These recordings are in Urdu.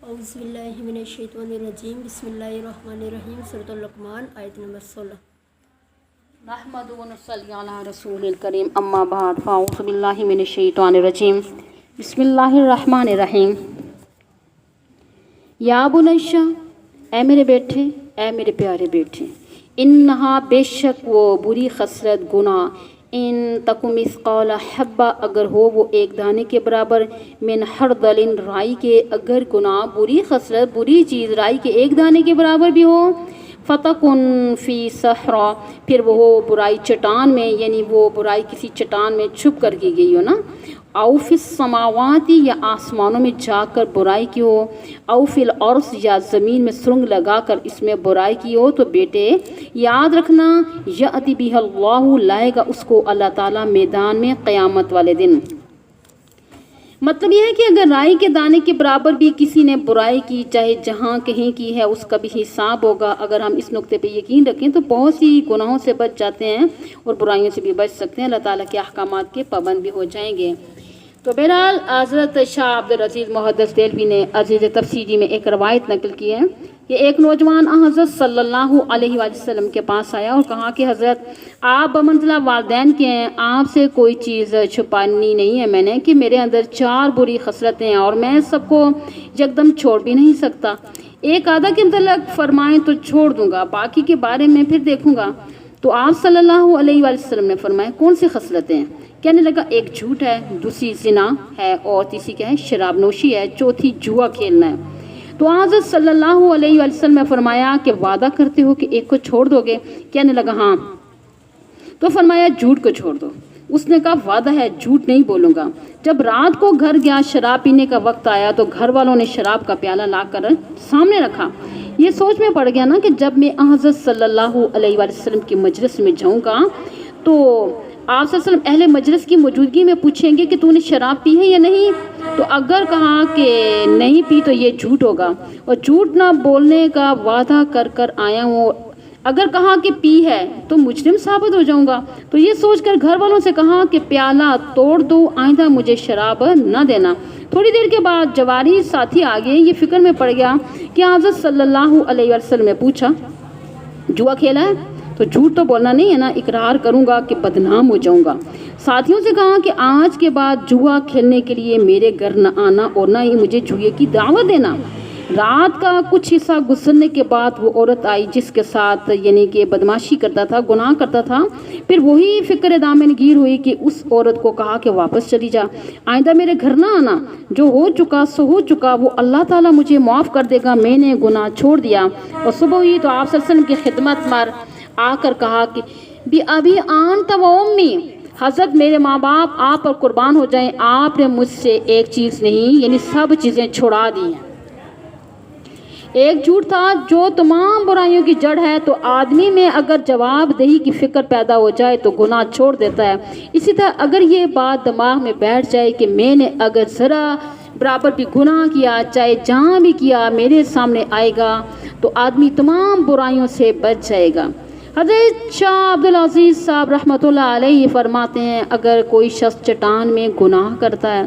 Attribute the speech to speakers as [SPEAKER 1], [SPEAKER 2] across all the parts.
[SPEAKER 1] اعوذ باللہ من الشیطان الرجیم بسم اللہ الرحمن الرحیم سورۃ اللقمان آیت نمبر 16
[SPEAKER 2] نحمدہ و نصلی علی رسول الکریم اما بعد فاعوذ باللہ من الشیطان الرجیم بسم اللہ الرحمن الرحیم یا بنیّ، اے میرے بیٹے، اے میرے پیارے بیٹے، انہا بے شک وہ بری خصلت گناہ، ان تک مثقال حبہ اگر ہو وہ ایک دانے کے برابر، من خردل رائی کے، اگر گناہ بری خصلت بری چیز رائی کے ایک دانے کے برابر بھی ہو، فتکن فی صحرا پھر وہ ہو برائی چٹان میں، یعنی وہ برائی کسی چٹان میں چھپ کر کی گئی ہو نا، او فی السماوات یا آسمانوں میں جا کر برائی کی ہو، او فی الارض یا زمین میں سرنگ لگا کر اس میں برائی کی ہو، تو بیٹے یاد رکھنا یأتی بہ اللہ، لائے گا اس کو اللہ تعالیٰ میدان میں قیامت والے دن۔ مطلب یہ ہے کہ اگر رائی کے دانے کے برابر بھی کسی نے برائی کی، چاہے جہاں کہیں کی ہے، اس کا بھی حساب ہوگا۔ اگر ہم اس نقطے پہ یقین رکھیں تو بہت سی گناہوں سے بچ جاتے ہیں اور برائیوں سے بھی بچ سکتے ہیں، اللہ تعالیٰ کے احکامات کے پابند بھی ہو جائیں گے۔ تو بہرحال حضرت شاہ عبدالعزیز محدث دہلوی نے عزیز تفسیری میں ایک روایت نقل کی ہے کہ ایک نوجوان حضرت صلی اللہ علیہ وآلہ وسلم کے پاس آیا اور کہا کہ حضرت آپ بمنزلہ والدین کے ہیں، آپ سے کوئی چیز چھپانی نہیں ہے میں نے، کہ میرے اندر 4 بری خصلتیں ہیں اور میں سب کو یکدم چھوڑ بھی نہیں سکتا، ایک آدھا کے متعلق فرمائیں تو چھوڑ دوں گا، باقی کے بارے میں پھر دیکھوں گا۔ تو آپ صلی اللہ علیہ وآلہ وسلم نے فرمایا کون سی خصلتیں ہیں؟ کہنے لگا ایک جھوٹ ہے، دوسری زنا ہے، اور تیسری کیا ہے؟ شراب نوشی ہے، چوتھی جوا کھیلنا ہے۔ تو حضرت صلی اللہ علیہ وآلہ وسلم نے فرمایا کہ وعدہ کرتے ہو کہ ایک کو چھوڑ دو گے؟ کہنے لگا ہاں۔ تو فرمایا جھوٹ کو چھوڑ دو۔ اس نے کہا وعدہ ہے، جھوٹ نہیں بولوں گا۔ جب رات کو گھر گیا، شراب پینے کا وقت آیا تو گھر والوں نے شراب کا پیالہ لا کر سامنے رکھا۔ یہ سوچ میں پڑ گیا نا کہ جب میں حضرت صلی اللہ علیہ وآلہ وسلم کی مجلس میں جاؤں گا تو آپ صلی اللہ علیہ وسلم اہل مجلس کی موجودگی میں پوچھیں گے کہ تو نے شراب پی ہے یا نہیں، تو اگر کہا کہ نہیں پی تو یہ جھوٹ ہوگا اور جھوٹ نہ بولنے کا وعدہ کر کر آیا ہوں، اگر کہا کہ پی ہے تو مجرم ثابت ہو جاؤں گا۔ تو یہ سوچ کر گھر والوں سے کہا کہ پیالہ توڑ دو، آئندہ مجھے شراب نہ دینا۔ تھوڑی دیر کے بعد جواری ساتھی آگے یہ فکر میں پڑ گیا کہ حضرت صلی اللہ علیہ وآلہ وسلم نے پوچھا جوا کھیلا ہے تو جھوٹ تو بولنا نہیں ہے نا، اقرار کروں گا کہ بدنام ہو جاؤں گا۔ ساتھیوں سے کہا کہ آج کے بعد جوا کھیلنے کے لیے میرے گھر نہ آنا اور نہ ہی مجھے جوئے کی دعوت دینا۔ رات کا کچھ حصہ گزرنے کے بعد وہ عورت آئی جس کے ساتھ یعنی کہ بدماشی کرتا تھا، گناہ کرتا تھا، پھر وہی فکر دامن گیر ہوئی کہ اس عورت کو کہا کہ واپس چلی جا، آئندہ میرے گھر نہ آنا، جو ہو چکا سو ہو چکا، وہ اللہ تعالیٰ مجھے معاف کر دے گا، میں نے گناہ چھوڑ دیا۔ اور صبح ہوئی تو آپ صلی اللہ علیہ وسلم کی خدمت میں آ کر کہا کہ بھی ابھی آنت و امی، حضرت میرے ماں باپ آپ پر قربان ہو جائیں، آپ نے مجھ سے ایک چیز نہیں یعنی سب چیزیں چھڑا دی ہیں۔ ایک جھوٹ تھا جو تمام برائیوں کی جڑ ہے، تو آدمی میں اگر جواب دہی کی فکر پیدا ہو جائے تو گناہ چھوڑ دیتا ہے۔ اسی طرح اگر یہ بات دماغ میں بیٹھ جائے کہ میں نے اگر ذرا برابر بھی گناہ کیا، چاہے جہاں بھی کیا میرے سامنے آئے گا، تو آدمی تمام برائیوں سے بچ جائے گا۔ حضرت شاہ عبدالعزیز صاحب رحمۃ اللہ علیہ فرماتے ہیں اگر کوئی شخص چٹان میں گناہ کرتا ہے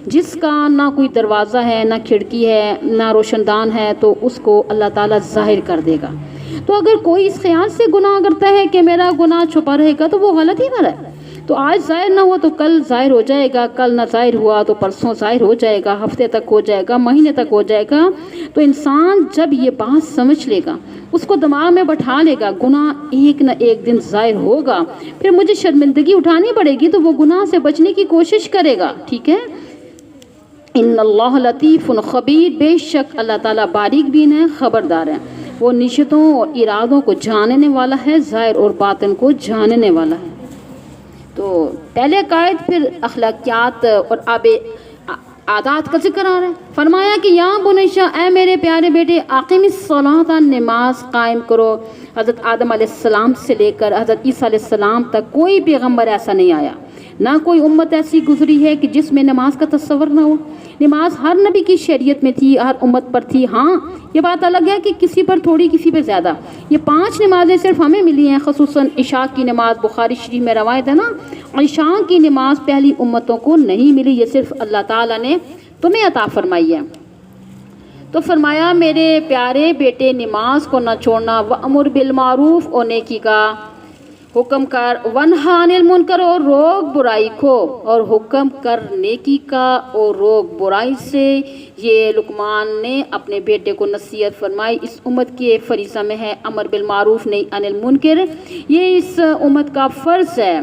[SPEAKER 2] جس کا نہ کوئی دروازہ ہے، نہ کھڑکی ہے، نہ روشن دان ہے، تو اس کو اللہ تعالیٰ ظاہر کر دے گا۔ تو اگر کوئی اس خیال سے گناہ کرتا ہے کہ میرا گناہ چھپا رہے گا تو وہ غلط ہی کر ہے۔ تو آج ظاہر نہ ہوا تو کل ظاہر ہو جائے گا، کل نہ ظاہر ہوا تو پرسوں ظاہر ہو جائے گا، ہفتے تک ہو جائے گا، مہینے تک ہو جائے گا۔ تو انسان جب یہ بات سمجھ لے گا، اس کو دماغ میں بٹھا لے گا گناہ ایک نہ ایک دن ظاہر ہوگا، پھر مجھے شرمندگی اٹھانی پڑے گی، تو وہ گناہ سے بچنے کی کوشش کرے گا۔ ٹھیک ہے، ان اللہ لطیف خبیر، بے شک اللہ تعالیٰ باریک بین ہے، خبردار ہے، وہ نیتوں اور ارادوں کو جاننے والا ہے، ظاہر اور باطن کو جاننے والا ہے۔ تو پہلے عقائد پھر اخلاقیات اور عادات کا ذکر آ رہا ہے۔ فرمایا کہ یا بنیّ، اے میرے پیارے بیٹے، اقیم الصلاۃ، نماز قائم کرو۔ حضرت آدم علیہ السلام سے لے کر حضرت عیسیٰ علیہ السلام تک کوئی پیغمبر ایسا نہیں آیا، نہ کوئی امت ایسی گزری ہے کہ جس میں نماز کا تصور نہ ہو۔ نماز ہر نبی کی شریعت میں تھی، ہر امت پر تھی۔ ہاں یہ بات الگ ہے کہ کسی پر تھوڑی، کسی پہ زیادہ۔ یہ 5 نمازیں صرف ہمیں ملی ہیں، خصوصاً عشاء کی نماز، بخاری شریف میں روایت ہے نا، عشاء کی نماز پہلی امتوں کو نہیں ملی، یہ صرف اللہ تعالیٰ نے تمہیں عطا فرمائی ہے۔ تو فرمایا میرے پیارے بیٹے نماز کو نہ چھوڑنا، وَأْمُرْ بِالْمَعْرُوفِ اور نیکی کا حکم کر، وَانْہَا عَنِ الْمُنْکَرِ اور روک برائی کو، اور حکم کر نیکی کا اور روک برائی سے۔ یہ لقمان نے اپنے بیٹے کو نصیحت فرمائی۔ اس امت کے فریضہ میں ہے امر بالمعروف نہیں عن المنکر، یہ اس امت کا فرض ہے۔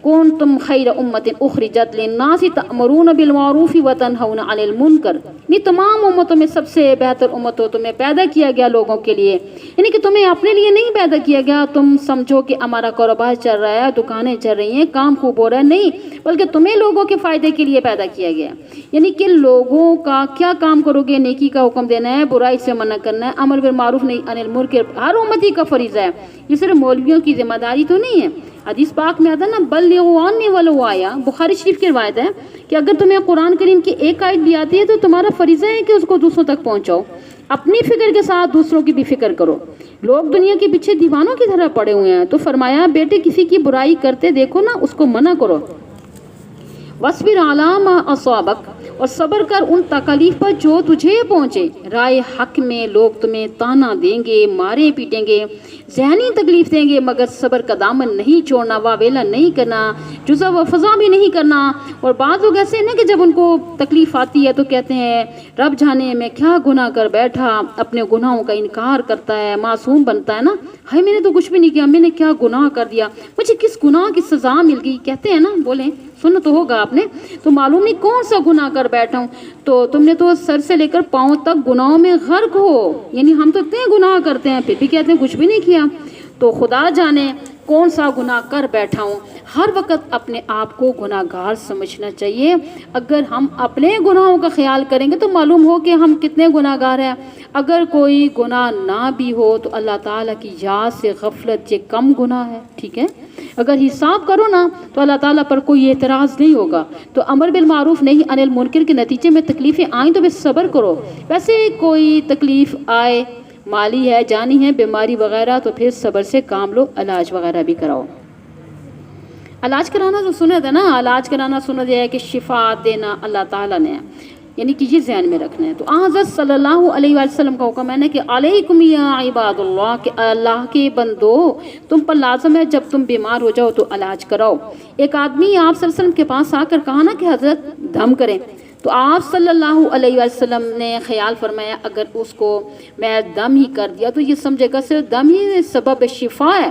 [SPEAKER 2] کنتم خیر امت اخرجت للناس تأمرون بالمعروف وتنہون عن المنکر، یہ تمام امتوں میں سب سے بہتر امت ہو، تمہیں پیدا کیا گیا لوگوں کے لیے، یعنی کہ تمہیں اپنے لیے نہیں پیدا کیا گیا تم سمجھو کہ ہمارا کاروبار چل رہا ہے، دکانیں چل رہی ہیں، کام خوب ہو رہا ہے، نہیں، بلکہ تمہیں لوگوں کے فائدے کے لیے پیدا کیا گیا، یعنی کہ لوگوں کا کیا کام کرو گے، نیکی کا حکم دینا ہے، برائی سے منع کرنا ہے، امر بالمعروف نہیں عن المنکر ہر امتی کا فریضہ ہے، یہ صرف مولویوں کی ذمہ داری تو نہیں ہے۔ حدیث پاک میں آتا ہے نا، بلغوا عنی ولو آیا، بخاری شریف کی روایت ہے کہ اگر تمہیں قرآن کریم کی ایک آیت بھی آتی ہے تو تمہارا فریضہ ہے کہ اس کو دوسروں تک پہنچاؤ، اپنی فکر کے ساتھ دوسروں کی بھی فکر کرو۔ لوگ دنیا کے پیچھے دیوانوں کی طرح پڑے ہوئے ہیں، تو فرمایا بیٹے کسی کی برائی کرتے دیکھو نا، اس کو منع کرو، وَاصْبِرْ عَلَىٰ مَا أَصَابَكَ اور صبر کر ان تکالیف پر جو تجھے پہنچے۔ رائے حق میں لوگ تمہیں تانا دیں گے، مارے پیٹیں گے، ذہنی تکلیف دیں گے، مگر صبر کا دامن نہیں چھوڑنا، واویلا نہیں کرنا، جزا و فضا بھی نہیں کرنا۔ اور بعض لوگ ایسے ہیں نا کہ جب ان کو تکلیف آتی ہے تو کہتے ہیں رب جانے میں کیا گناہ کر بیٹھا، اپنے گناہوں کا انکار کرتا ہے، معصوم بنتا ہے نا، ہائے میں نے تو کچھ بھی نہیں کیا، میں نے کیا گناہ کر دیا، مجھے کس گناہ کی سزا مل گئی، کہتے ہیں نا، بولیں سنا تو ہوگا آپ نے، تو معلوم نہیں کون سا گناہ کر بیٹھا ہوں، تو تم نے تو سر سے لے کر پاؤں تک گناہوں میں غرق ہو، یعنی ہم تو اتنے گناہ کرتے ہیں پھر بھی کہتے ہیں کچھ بھی نہیں کیا، تو خدا جانے کون سا گناہ کر بیٹھا ہوں۔ ہر وقت اپنے آپ کو گناہ گار سمجھنا چاہیے، اگر ہم اپنے گناہوں کا خیال کریں گے تو معلوم ہو کہ ہم کتنے گناہ گار ہیں۔ اگر کوئی گناہ نہ بھی ہو تو اللہ تعالیٰ کی یاد سے غفلت یہ کم گناہ ہے، ٹھیک ہے، اگر حساب کرو نا تو اللہ تعالیٰ پر کوئی اعتراض نہیں ہوگا۔ تو امر بالمعروف نہیں عن المنکر کے نتیجے میں تکلیفیں آئیں تو بس صبر کرو، ویسے کوئی تکلیف آئے، مالی ہے، جانی ہے، بیماری وغیرہ، تو پھر صبر سے کام لو، علاج وغیرہ بھی کراؤ۔ علاج کرانا تو سنت ہے نا، علاج کرانا سنت یہ ہے کہ شفا دینا اللہ تعالیٰ نے، یعنی کہ یہ ذہن میں رکھنا ہے۔ تو حضرت صلی اللہ علیہ وسلم کا حکم ہے نا کہ علیکم یا عباد اللہ، کہ اللہ کے بندو تم پر لازم ہے جب تم بیمار ہو جاؤ تو علاج کراؤ۔ ایک آدمی آپ صلی اللہ علیہ وسلم کے پاس آ کر کہا نا کہ حضرت دم کریں، تو آپ صلی اللہ علیہ وسلم نے خیال فرمایا اگر اس کو میں دم ہی کر دیا تو یہ سمجھے گا صرف دم ہی سبب شفا ہے،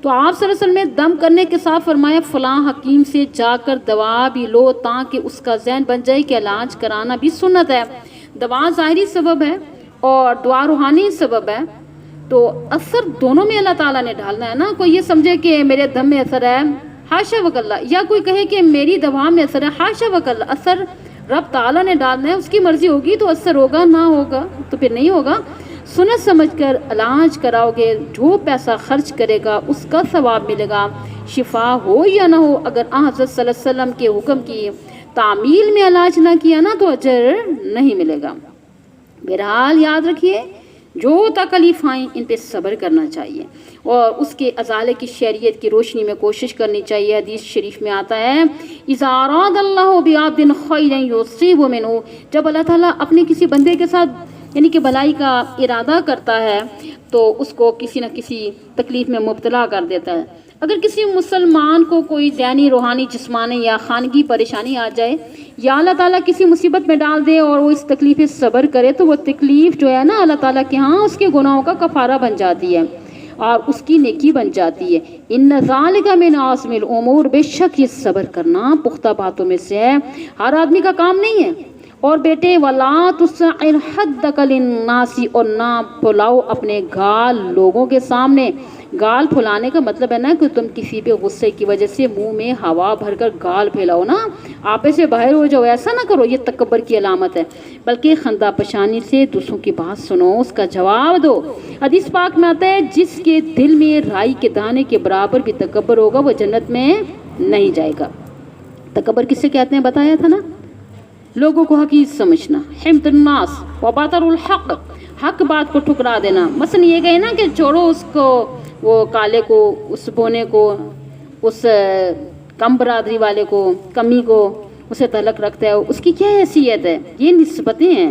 [SPEAKER 2] تو آپ صلی اللہ علیہ وسلم نے دم کرنے کے ساتھ فرمایا فلاں حکیم سے جا کر دوا بھی لو تاکہ اس کا ذہن بن جائے کہ علاج کرانا بھی سنت ہے۔ دوا ظاہری سبب ہے اور دعا روحانی سبب ہے، تو اثر دونوں میں اللہ تعالیٰ نے ڈالنا ہے نا۔ کوئی یہ سمجھے کہ میرے دم میں اثر ہے، حاشا وکلا، یا کوئی کہے کہ میری دوا میں اثر ہے، حاشا وکلا، اثر رب تعالیٰ نے ڈالنا ہے، اس کی مرضی ہوگی تو اثر ہوگا، نہ ہوگا تو پھر نہیں ہوگا۔ سنت سمجھ کر علاج کراؤ گے، جو پیسہ خرچ کرے گا اس کا ثواب ملے گا، شفا ہو یا نہ ہو۔ اگر حضرت صلی اللہ علیہ وسلم کے حکم کی تعمیل میں علاج نہ کیا نا تو اجر نہیں ملے گا۔ بہرحال یاد رکھیے جو تکلیف آئیں ان پہ صبر کرنا چاہیے اور اس کے ازالے کی شریعت کی روشنی میں کوشش کرنی چاہیے۔ حدیث شریف میں آتا ہے اذا اراد اللہ بعبد خیرا یصیب منہ، جب اللہ تعالیٰ اپنے کسی بندے کے ساتھ یعنی کہ بھلائی کا ارادہ کرتا ہے تو اس کو کسی نہ کسی تکلیف میں مبتلا کر دیتا ہے۔ اگر کسی مسلمان کو کوئی ذہنی، روحانی، جسمانی یا خانگی پریشانی آ جائے یا اللہ تعالیٰ کسی مصیبت میں ڈال دے اور وہ اس تکلیف سے صبر کرے تو وہ تکلیف جو ہے نا اللہ تعالیٰ کے ہاں اس کے گناہوں کا کفارہ بن جاتی ہے اور اس کی نیکی بن جاتی ہے۔ ان ذالک من عزم الامور، بے شک یہ صبر کرنا پختہ باتوں میں سے ہے، ہر آدمی کا کام نہیں ہے۔ اور بیٹے ولا تسعر خدک للناس، اور نہ پھلاؤ اپنے گال لوگوں کے سامنے۔ گال پھلانے کا مطلب ہے نا کہ تم کسی پہ غصے کی وجہ سے منہ میں ہوا بھر کر گال پھیلاؤ نا، آپے سے باہر ہو جاؤ، ایسا نہ کرو، یہ تکبر کی علامت ہے، بلکہ خندہ پشانی سے دوسروں کی بات سنو، اس کا جواب دو۔ حدیث پاک میں آتا ہے جس کے دل میں رائی کے دانے کے برابر بھی تکبر ہوگا وہ جنت میں نہیں جائے گا۔ تکبر کسے کہتے ہیں بتایا تھا نا، لوگوں کو حقیقت سمجھنا، حمد الناس وباطر الحق، حق بات کو ٹھکرا دینا۔ مثلا یہ کہے نا کہ چھوڑو اس کو، وہ کالے کو، اس بونے کو، اس کم برادری والے کو، کمی کو، اسے تعلق رکھتا ہے، اس کی کیا حیثیت ہے، یہ نسبتیں ہیں۔